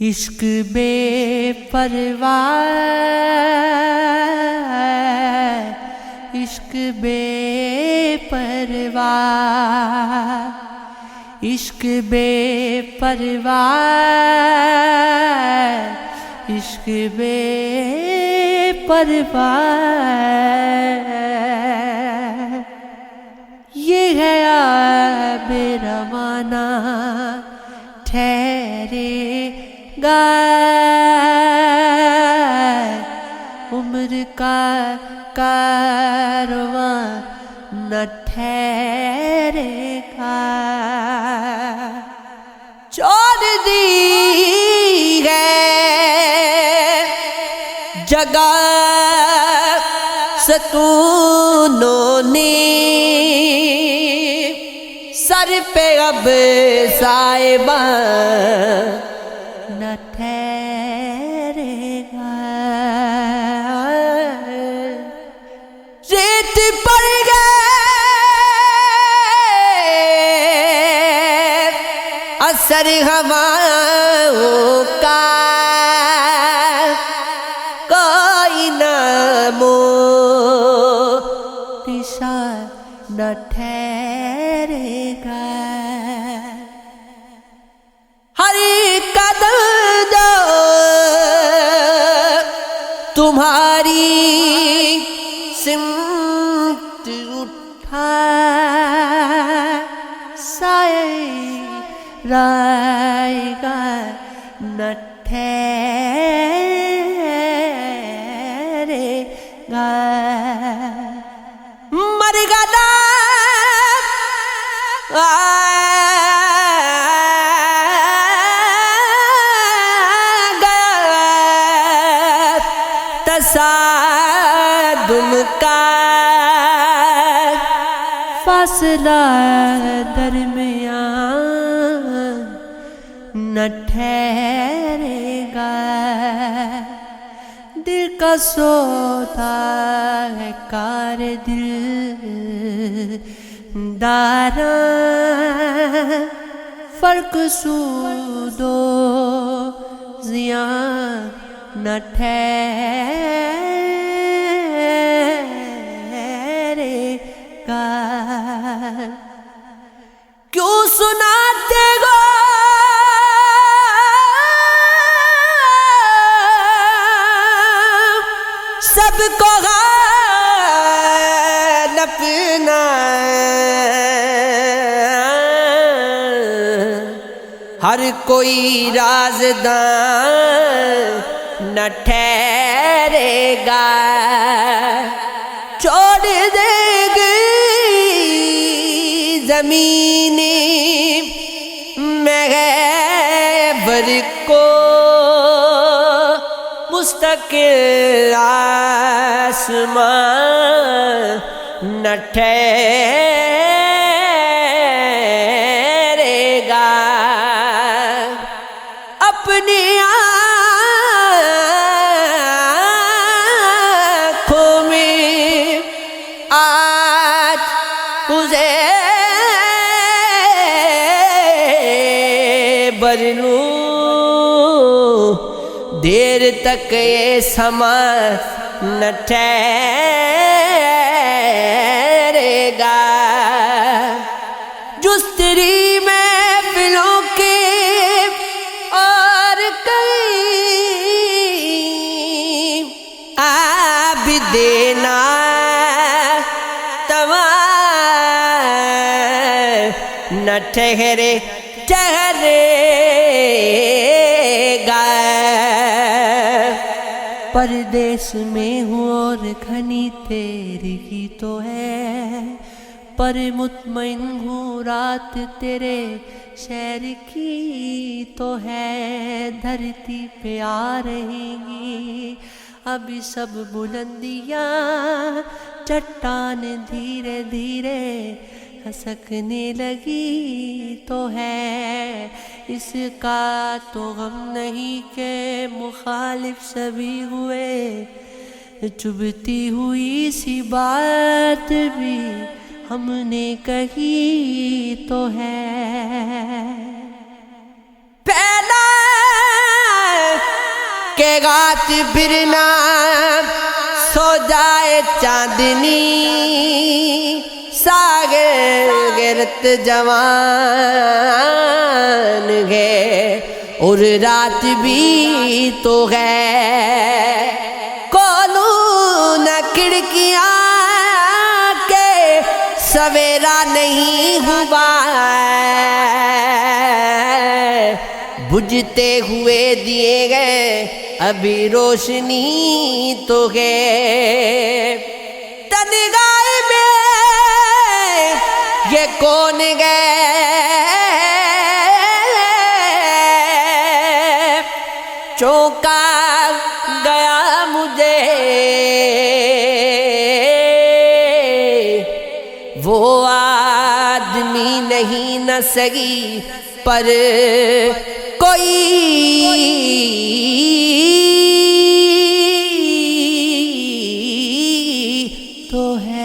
عشق بے پرواہ، عشق بے پرواہ، عشق بے پرواہ، عشق بے پرواہ، یہ ہے آب روانہ ٹھہرے گا، عمر کا کارواں نہ ٹھہرے گا، چھوڑ دی ہے جگہ ستونوں نے، سر پہ اب سائبان نہ ٹھہرے گا، ریت پڑ گئے اثر ہواؤں کا، کوئی نامو نشان نہ ٹھہرے گا، ہر قدم جو تمہاری سمت اٹھا، سائے رائے گا نہ ٹھہرے گا، مر گا تصادم کا فاصلہ درمیان نہ ٹھہرے گا، دل کا سودا ہے کار دل داراں، فرق سود و زیاں نہ ٹھہرے گا، کیوں سناتے گو سب کو غال اپنا، ہر کوئی رازدان نہ ٹھہرے گا، چھوڑ دے گی زمین محور کو، مستقل آسمان نہ ٹھہرے گا، اپنی آنکھوں میں آج تجھے بھر لوں، دیر تک یہ سما نہ ٹھہرے گا، جستری محفلوں کے اور کئی آب دینا تمام نہ ٹھہرے گا، پردیس میں ہوں اور گھنی تیری ہی تو ہے، پر مطمئن ہوں رات تیرے شہر کی تو ہے، دھرتی پہ آ رہی گی ابھی سب بلندیاں، چٹان دھیرے دھیرے کھسکنے لگی تو ہے، اس کا تو غم نہیں کہ مخالف سبھی ہوئے، چبھتی ہوئی سی بات بھی ہم نے کہی تو ہے، پہلا کہ رات پھر نہ سو جائے چاندنی ساگر گرت جوان ہے اور رات بھی تو ہے کھولوں نہ کھڑکیاں کے سویرا نہیں ہوا بجھتے ہوئے دیے گئے ابھی روشنی تو ہے تنہائی میں یہ کون گئے چونکا گیا مجھے وہ آدمی نہیں نہ سگی پر کوئی تو ہے